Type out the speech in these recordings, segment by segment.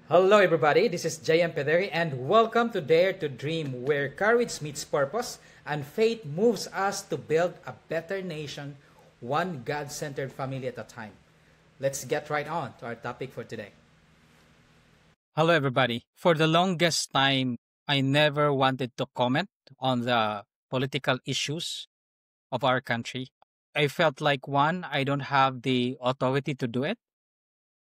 Hello, everybody. This is JM Pederi, and welcome to Dare to Dream, where courage meets purpose and faith moves us to build a better nation, one God centered family at a time. Let's get right on to our topic for today. Hello, everybody. For the longest time, I never wanted to comment on the political issues of our country. I felt like one, I don't have the authority to do it.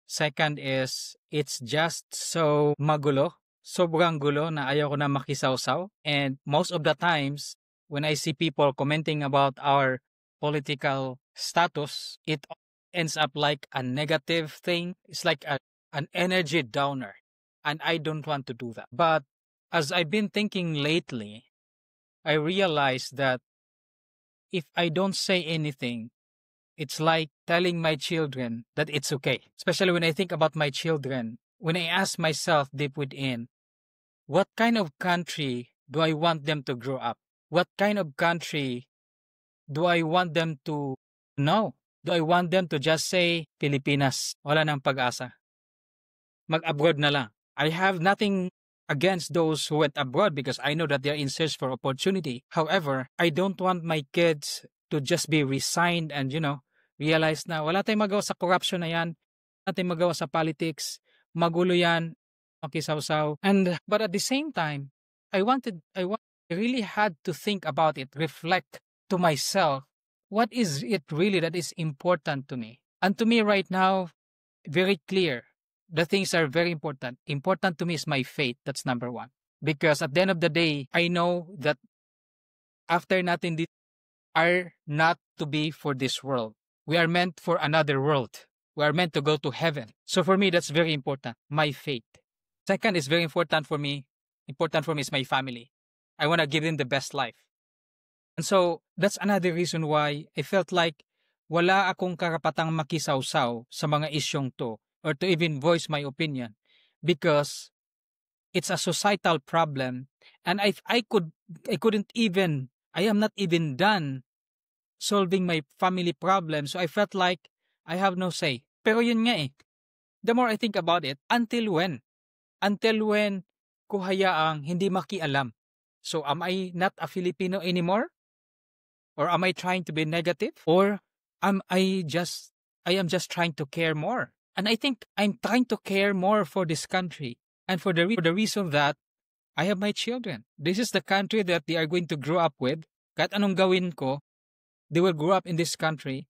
Second is, it's just so magulo, sobrang gulo na ayaw ko na makisawsaw. And most of the times, when I see people commenting about our political status, it ends up like a negative thing. It's like an energy downer. And I don't want to do that. But as I've been thinking lately, I realized that if I don't say anything, it's like telling my children that it's okay. Especially when I think about my children, when I ask myself deep within, what kind of country do I want them to grow up? What kind of country do I want them to know? Do I want them to just say, Pilipinas, wala nang pag-asa? Mag-abroad na lang. I have nothing against those who went abroad because I know that they're in search for opportunity. However, I don't want my kids to just be resigned and, realize na wala tayong magawa sa corruption na yan, wala tayong magawa sa politics, magulo yan, makisawsaw. But at the same time, I really had to think about it, reflect to myself, what is it really that is important to me? And to me right now, very clear, the things are very important. Important to me is my faith. That's number one. Because at the end of the day, I know that after natin this are not to be for this world. We are meant for another world. We are meant to go to heaven. So for me, that's very important. My faith. Second is very important for me. Important for me is my family. I want to give them the best life. And so that's another reason why I felt like wala akong karapatang makisawsaw sa mga isyong to or to even voice my opinion because it's a societal problem and I am not even done solving my family problem, so I felt like I have no say. Pero yun nga eh, the more I think about it, until when? Until when ko hayaang hindi makialam? So am I not a Filipino anymore? Or am I trying to be negative? Or I am just trying to care more? And I think I'm trying to care more for this country. And for the reason that I have my children. This is the country that they are going to grow up with. Kahit anong gawin ko, they will grow up in this country.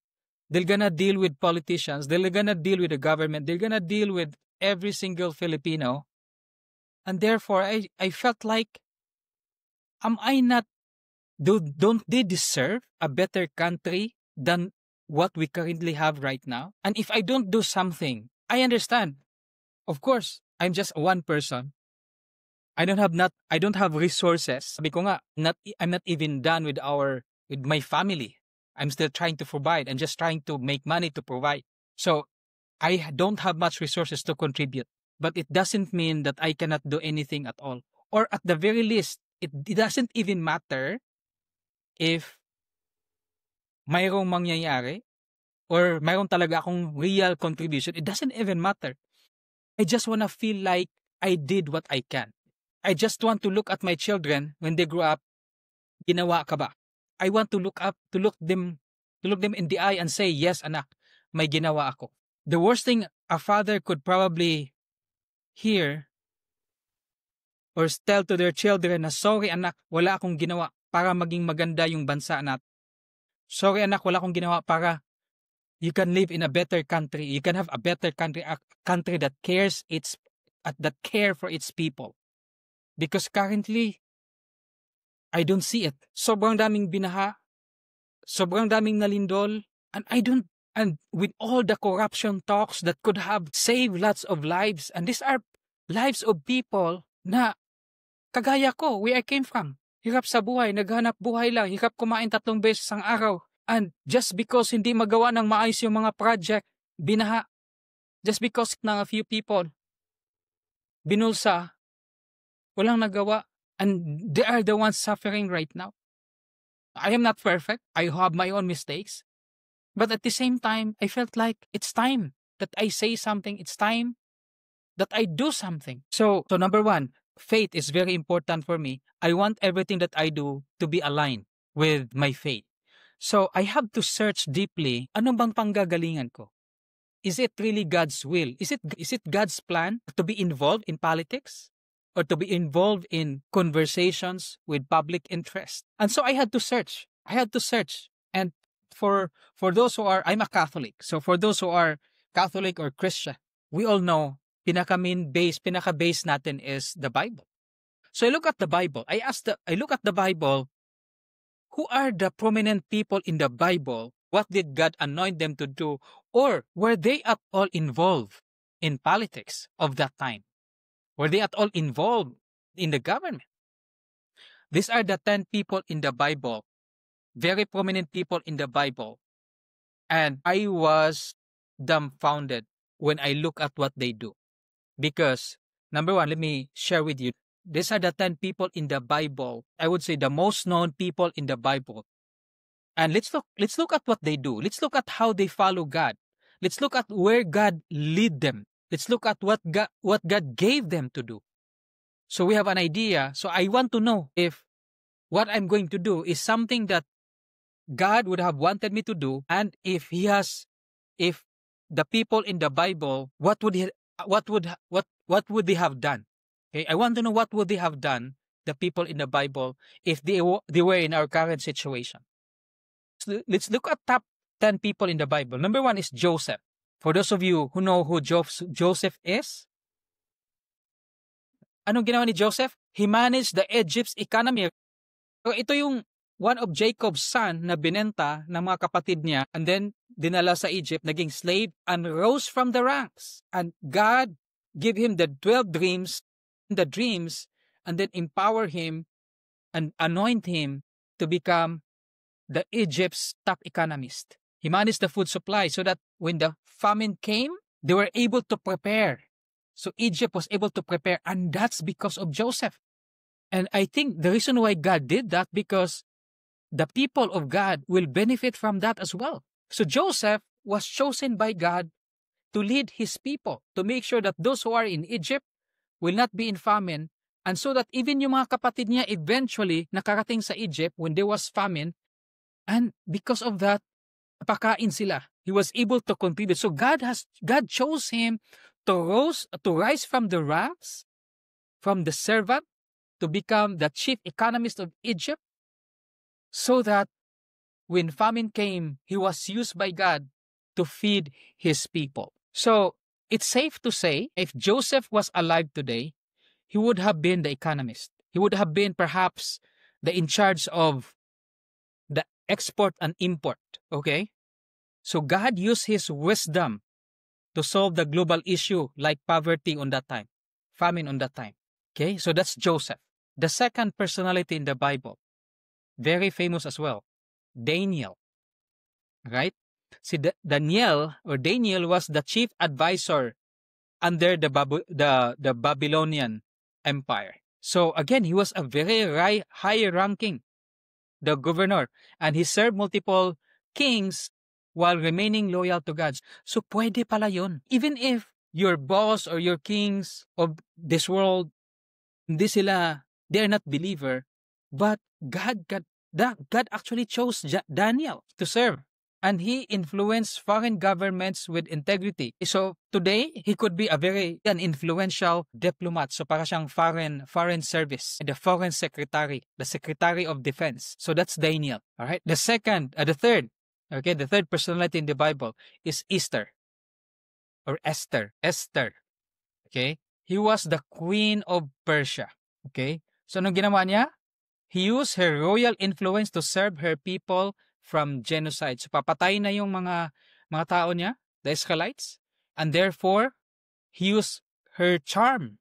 They're gonna deal with politicians. They're gonna deal with the government. They're gonna deal with every single Filipino. And therefore, I felt like, am I not, don't they deserve a better country than what we currently have right now? And if I don't do something, I understand. Of course, I'm just one person. I don't have resources. Sabi ko nga, I'm not even done with my family. I'm still trying to provide. I'm just trying to make money to provide. So I don't have much resources to contribute. But it doesn't mean that I cannot do anything at all. Or at the very least, it doesn't even matter if mayroong mangyayari or mayroong talaga akong real contribution. It doesn't even matter. I just want to feel like I did what I can. I just want to look at my children when they grow up. Ginawa ka ba? I want to look them in the eye and say, yes, anak, may ginawa ako. The worst thing a father could probably hear or tell to their children na, sorry anak, wala akong ginawa para maging maganda yung bansa natin. Sorry anak, wala akong ginawa para you can live in a better country. You can have a better country, a country that cares that care for its people. Because currently, I don't see it. Sobrang daming binaha, sobrang daming nalindol, and with all the corruption talks that could have saved lots of lives, and these are lives of people na kagaya ko, where I came from. Hirap sa buhay, naghanap buhay lang, hirap kumain 3 beses ang araw. And just because hindi magawa ng maayos yung mga project, binaha. Just because ng a few people, binulsa, walang nagawa. And they are the ones suffering right now. I am not perfect. I have my own mistakes. But at the same time, I felt like it's time that I say something. It's time that I do something. So number one, faith is very important for me. I want everything that I do to be aligned with my faith. So I have to search deeply, ano bang panggagalingan ko? Is it really God's will? Is it God's plan to be involved in politics? Or to be involved in conversations with public interest? And so I had to search. And for those who are, I'm a Catholic. So for those who are Catholic or Christian, we all know, pinaka-base natin is the Bible. So I look at the Bible. I look at the Bible, who are the prominent people in the Bible? What did God anoint them to do? Or were they at all involved in politics of that time? Were they at all involved in the government? These are the 10 people in the Bible, very prominent people in the Bible. And I was dumbfounded when I look at what they do. Because, number one, let me share with you. These are the 10 people in the Bible. I would say the most known people in the Bible. And let's look at what they do. Let's look at how they follow God. Let's look at where God lead them. Let's look at what God gave them to do. So we have an idea. So I want to know if what I'm going to do is something that God would have wanted me to do, and if the people in the Bible, what would they have done? Okay, I want to know what would they have done, the people in the Bible, if they were in our current situation. So let's look at top 10 people in the Bible. Number one is Joseph. For those of you who know who Joseph is, anong ginawa ni Joseph? He managed the Egypt's economy. So ito yung one of Jacob's son na binenta ng mga kapatid niya, and then dinala sa Egypt, naging slave, and rose from the ranks. And God gave him the 12 dreams, and then empower him and anoint him to become the Egypt's top economist. He managed the food supply so that when the famine came, they were able to prepare. So Egypt was able to prepare, and that's because of Joseph. And I think the reason why God did that, because the people of God will benefit from that as well. So Joseph was chosen by God to lead his people, to make sure that those who are in Egypt will not be in famine, and so that even yung mga kapatid niya eventually nakarating sa Egypt when there was famine, and because of that, napakain sila. He was able to contribute. So God chose him to rise from the ranks, from the servant, to become the chief economist of Egypt, so that when famine came, he was used by God to feed his people. So it's safe to say, if Joseph was alive today, he would have been the economist. He would have been perhaps the in charge of the export and import. Okay? So God used his wisdom to solve the global issue like poverty on that time, famine on that time. Okay? So that's Joseph. The second personality in the Bible, very famous as well, Daniel. Right? See, Daniel was the chief advisor under the Babylonian Empire. So again, he was a very high-ranking, the governor, and he served multiple kings while remaining loyal to God. So pwede pala yun. Even if your boss or your kings of this world, they're not believer, but God actually chose Daniel to serve. And he influenced foreign governments with integrity. So today, he could be an influential diplomat. So para siyang foreign service, the foreign secretary, the secretary of defense. So that's Daniel. All right. The third personality in the Bible is Esther. Esther. Okay. He was the queen of Persia. Okay. So anong ginawa niya? He used her royal influence to serve her people from genocide. So papatay na yung mga tao niya, the Israelites, and therefore he used her charm,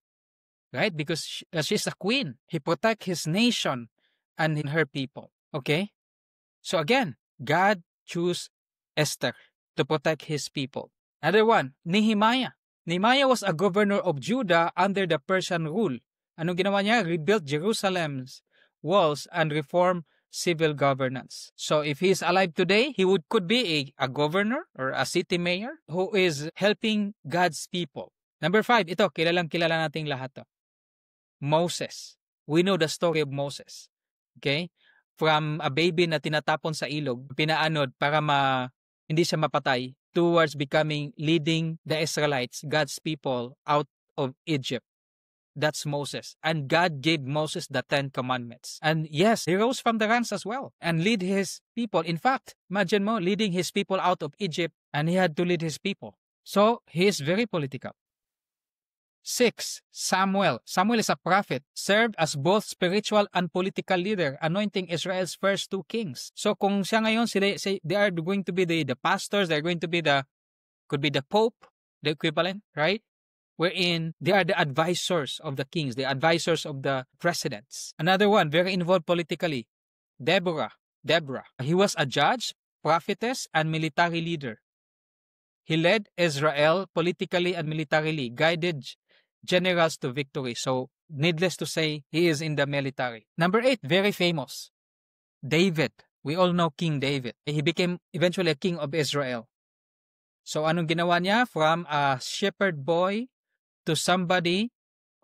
right? Because she's a queen. He protect his nation and her people. Okay? So again, God chose Esther to protect his people. Another one, Nehemiah. Nehemiah was a governor of Judah under the Persian rule. Anong ginawa niya? Rebuilt Jerusalem's walls and reform civil governance. So if he is alive today, he could be a governor or a city mayor who is helping God's people. Number 5, ito, kilala nating lahat to. Moses. We know the story of Moses. Okay? From a baby na tinatapon sa ilog, pinaanod para hindi siya mapatay, towards leading the Israelites, God's people, out of Egypt. That's Moses. And God gave Moses the 10 commandments. And yes, he rose from the ranks as well and lead his people. In fact, imagine mo, leading his people out of Egypt, and he had to lead his people. So, he is very political. 6, Samuel. Samuel is a prophet, served as both spiritual and political leader, anointing Israel's first 2 kings. So kung siya ngayon, they are going to be the pastors, they're going to be could be the pope, the equivalent, right? Wherein they are the advisors of the kings, the advisors of the presidents. Another one, very involved politically, Deborah. He was a judge, prophetess, and military leader. He led Israel politically and militarily, guided generals to victory. So, needless to say, he is in the military. Number 8, very famous, David. We all know King David. He became eventually a king of Israel. So, anong ginawa niya? From a shepherd boy to somebody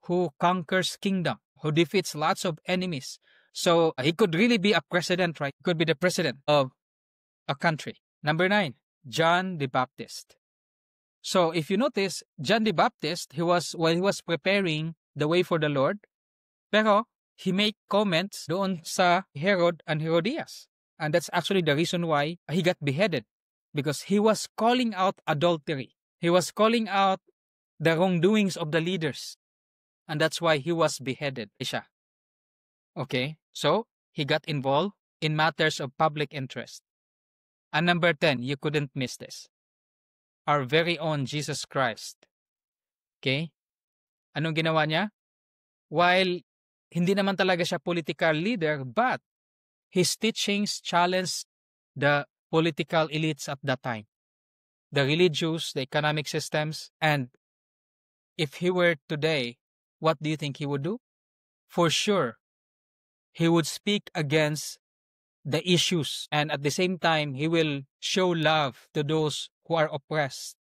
who conquers kingdom, who defeats lots of enemies. So, he could really be a president, right? He could be the president of a country. Number 9, John the Baptist. So, if you notice, John the Baptist, while he was preparing the way for the Lord, pero he made comments doon sa Herod and Herodias. And that's actually the reason why he got beheaded. Because he was calling out adultery. He was calling out the wrongdoings of the leaders. And that's why he was beheaded. Okay, so he got involved in matters of public interest. And number 10, you couldn't miss this. Our very own Jesus Christ. Okay? Anong ginawa niya? While hindi naman talaga siya political leader, but his teachings challenged the political elites at that time. The religious, the economic systems, and if he were today, what do you think he would do? For sure, he would speak against the issues, and at the same time, he will show love to those who are oppressed.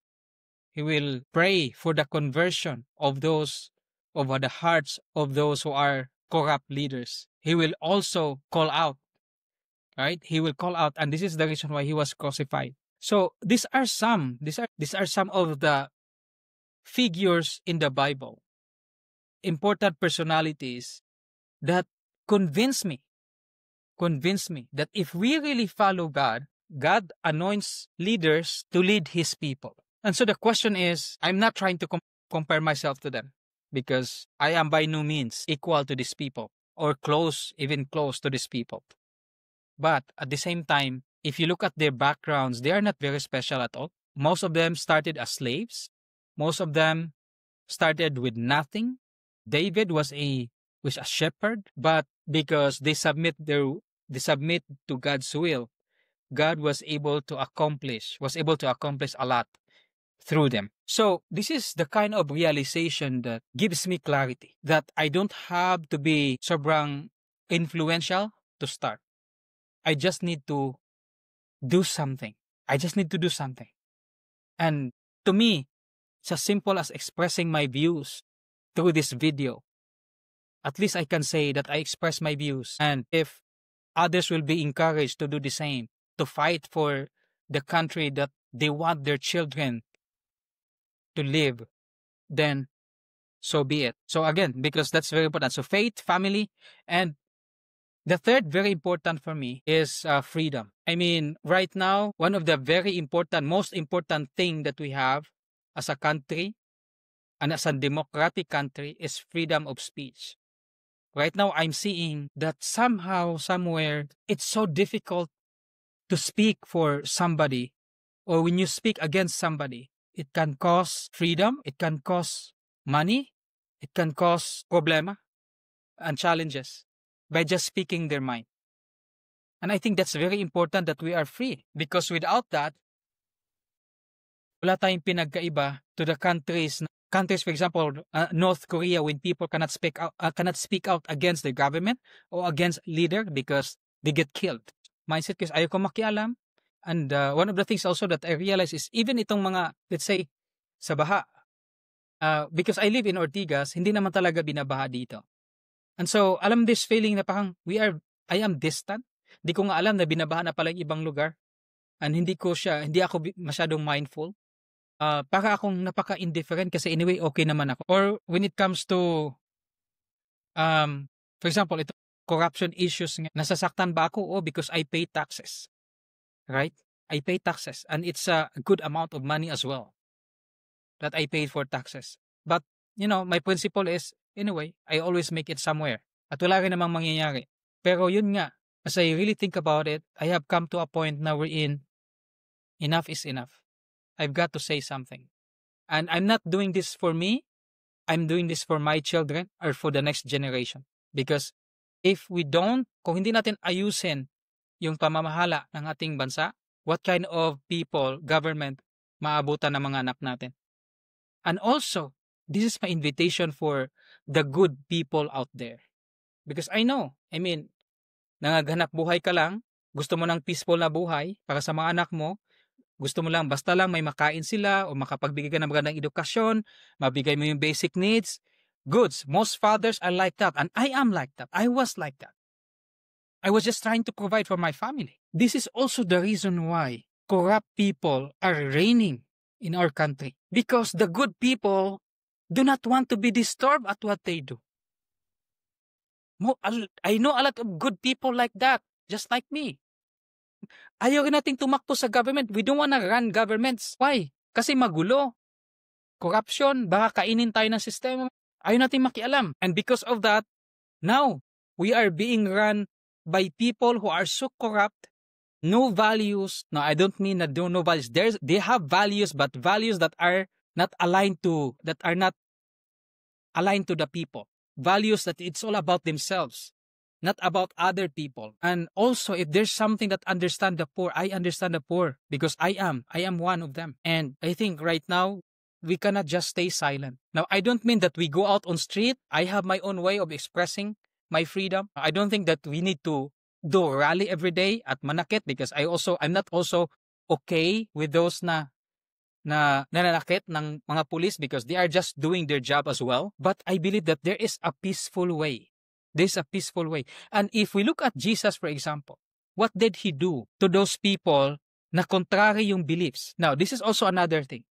He will pray for the conversion of the hearts of those who are corrupt leaders. He will also call out, right? He will call out, and this is the reason why he was crucified. So these are some of the figures in the Bible, important personalities that convince me that if we really follow God, God anoints leaders to lead his people. And so the question is, I'm not trying to compare myself to them, because I am by no means equal to these people or even close to these people. But at the same time, if you look at their backgrounds, they are not very special at all. Most of them started as slaves. Most of them started with nothing. David was a shepherd, but because they submit to God's will, God was able to accomplish a lot through them. So this is the kind of realization that gives me clarity that I don't have to be sobrang influential to start. I just need to do something. And to me, it's as simple as expressing my views through this video. At least I can say that I express my views. And if others will be encouraged to do the same, to fight for the country that they want their children to live, then so be it. So again, because that's very important. So faith, family, and the third very important for me is freedom. I mean, right now, one of the most important thing that we have as a country and as a democratic country is freedom of speech. Right now, I'm seeing that somehow, somewhere, it's so difficult to speak for somebody, or when you speak against somebody, it can cause freedom, it can cause money, it can cause problema and challenges by just speaking their mind. And I think that's very important that we are free, because without that, wala tayong pinagkaiba to the countries, for example, North Korea, when people cannot speak out against the government or against leader because they get killed. Mindset kasi ayaw ko makialam. And one of the things also that I realize is even itong mga, let's say, sa baha, Because I live in Ortigas, hindi naman talaga binabaha dito. And so, alam this feeling na parang I am distant. Hindi ko nga alam na binabaha na pala yung ibang lugar. And hindi ako masyadong mindful. Para akong napaka-indifferent kasi anyway, okay naman ako. Or when it comes to, for example, ito, corruption issues nga, nasasaktan ba ako? Oh, because I pay taxes. Right? I pay taxes. And it's a good amount of money as well that I paid for taxes. But, my principle is, anyway, I always make it somewhere. At wala rin namang mangyayari. Pero yun nga, as I really think about it, I have come to a point now wherein enough is enough. I've got to say something. And I'm not doing this for me. I'm doing this for my children or for the next generation. Because if we don't, kung hindi natin ayusin yung pamamahala ng ating bansa, what kind of people, government, maabutan ng mga anak natin? And also, this is my invitation for the good people out there. Because I know, nangaghanap buhay ka lang, gusto mo ng peaceful na buhay para sa mga anak mo, gusto mo lang, basta lang may makain sila o makapagbigay ka ng magandang edukasyon, mabigay mo yung basic needs. Goods. Most fathers are like that. And I am like that. I was like that. I was just trying to provide for my family. This is also the reason why corrupt people are reigning in our country. Because the good people do not want to be disturbed at what they do. I know a lot of good people like that, just like me. Ayaw rin nating tumakbo sa government. We don't wanna run governments. Why? Kasi magulo. Corruption, baka kainin tayo ng sistema. Ayaw nating makialam. And because of that, now, we are being run by people who are so corrupt, no values. No, I don't mean that no values. They have values, but values that are not aligned to the people. Values that it's all about themselves, not about other people. And also, if there's something that understand the poor, I understand the poor because I am one of them. And I think right now, we cannot just stay silent. Now, I don't mean that we go out on street. I have my own way of expressing my freedom. I don't think that we need to do a rally every day at Manakit because I'm not also okay with those na nananakit ng mga police because they are just doing their job as well. But I believe that there is a peaceful way. There's a peaceful way. And if we look at Jesus, for example, what did he do to those people na contrary yung beliefs? Now, this is also another thing.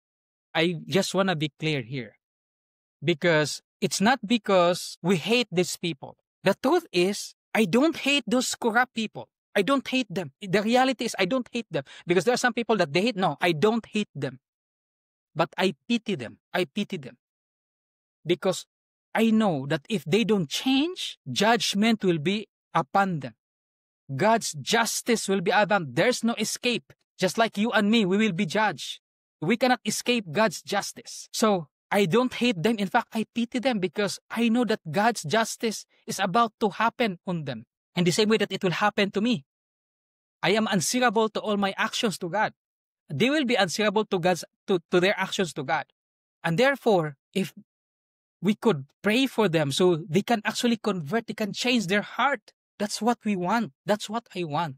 I just want to be clear here. Because it's not because we hate these people. The truth is, I don't hate those corrupt people. I don't hate them. The reality is, I don't hate them. Because there are some people that they hate. No, I don't hate them. But I pity them. I pity them. Because I know that if they don't change, judgment will be upon them. God's justice will be upon them. There's no escape. Just like you and me, we will be judged. We cannot escape God's justice. So, I don't hate them. In fact, I pity them because I know that God's justice is about to happen on them. In the same way that it will happen to me. I am answerable to all my actions to God. They will be answerable to their actions to God. And therefore, if we could pray for them so they can actually convert, they can change their heart. That's what we want. That's what I want.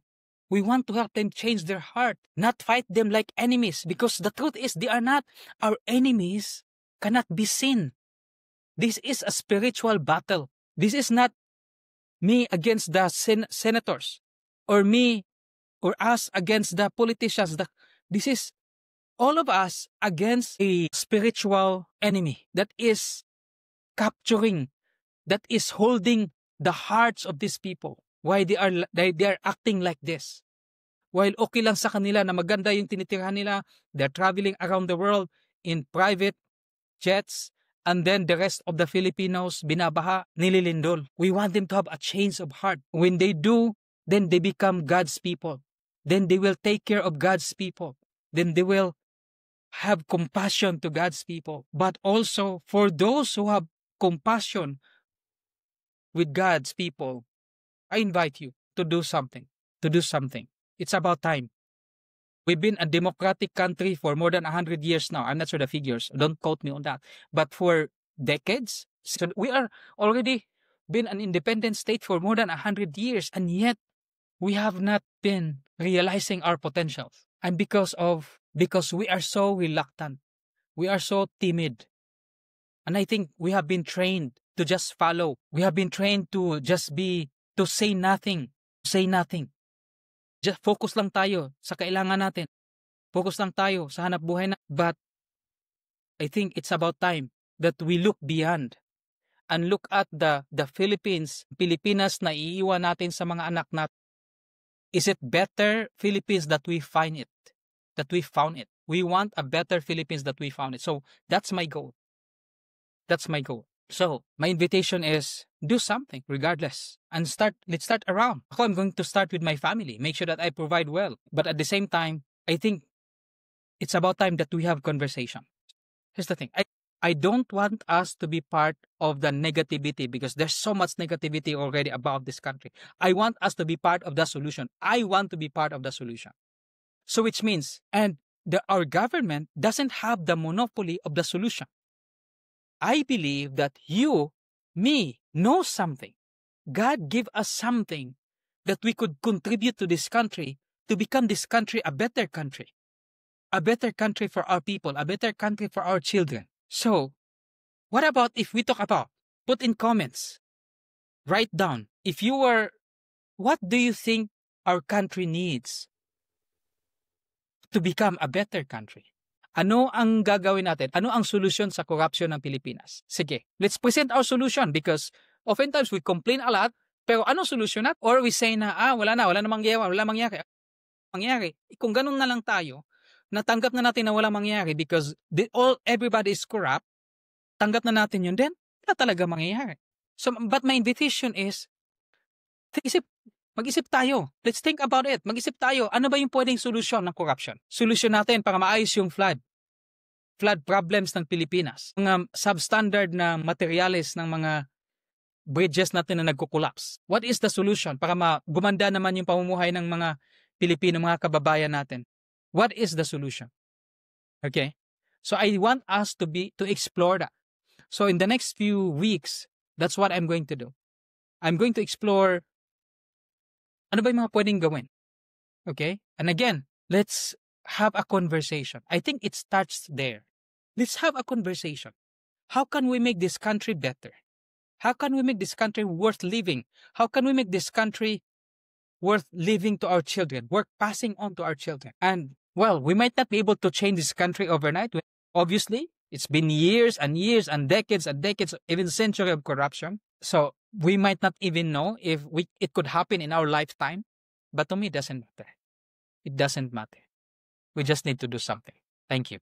We want to help them change their heart, not fight them like enemies. Because the truth is, they are not. Our enemies cannot be seen. This is a spiritual battle. This is not me against the senators or me or us against the politicians. This is all of us against a spiritual enemy that is capturing, that is holding the hearts of these people. Why they are acting like this. While okay lang sa kanila na maganda yung tinitirahan nila, they're traveling around the world in private jets, and then the rest of the Filipinos binabaha, nililindol. We want them to have a change of heart. When they do, then they become God's people. Then they will take care of God's people. Then they will have compassion to God's people. But also, for those who have compassion with God's people, I invite you to do something. It's about time. We've been a democratic country for more than 100 years now. I'm not sure the figures. Don't quote me on that. But for decades, so we are already been an independent state for more than 100 years. And yet, we have not been realizing our potentials. And because we are so reluctant. We are so timid. And I think we have been trained to just follow. We have been trained to just to say nothing. Say nothing. Just focus lang tayo sa kailangan natin. Focus lang tayo sa hanap buhay na. But I think it's about time that we look beyond and look at the Pilipinas na iiwan natin sa mga anak natin. Is it better Philippines that we find it? That we found it. We want a better Philippines that we found it. So that's my goal. That's my goal. So my invitation is do something regardless and let's start around. I'm going to start with my family. Make sure that I provide well. But at the same time, I think it's about time that we have conversation. Here's the thing. I don't want us to be part of the negativity because there's so much negativity already about this country. I want us to be part of the solution. I want to be part of the solution. So which means, our government doesn't have the monopoly of the solution. I believe that you, me, know something. God give us something that we could contribute to this country to become this country a better country. A better country for our people, a better country for our children. So, what about if we talk about, put in comments, write down, what do you think our country needs to become a better country? Ano ang gagawin natin? Ano ang solusyon sa corruption ng Pilipinas? Sige, let's present our solution because oftentimes we complain a lot, pero ano solusyon natin? Or we say na, wala namang mangyari. Kung ganun na lang tayo, natanggap na natin na walang mangyayari because everybody is corrupt, tanggap na natin yun, then wala talaga mangyayari. So, but my invitation is, mag-isip tayo. Let's think about it. Mag-isip tayo. Ano ba yung pwedeng solusyon ng corruption? Solusyon natin para maayos yung flood problems ng Pilipinas. Mga substandard na materials ng mga bridges natin na nagko-collapse. What is the solution para gumanda naman yung pamumuhay ng mga Pilipino, mga kababayan natin? What is the solution? Okay? So I want us to explore that. So in the next few weeks, that's what I'm going to do. I'm going to explore ano ba yung mga pwedeng gawin. Okay? And again, let's have a conversation. I think it starts there. Let's have a conversation. How can we make this country better? How can we make this country worth living? How can we make this country worth living to our children, worth passing on to our children? And well, we might not be able to change this country overnight. Obviously, it's been years and years and decades, even centuries of corruption. So we might not even know if it could happen in our lifetime. But to me, it doesn't matter. It doesn't matter. We just need to do something. Thank you.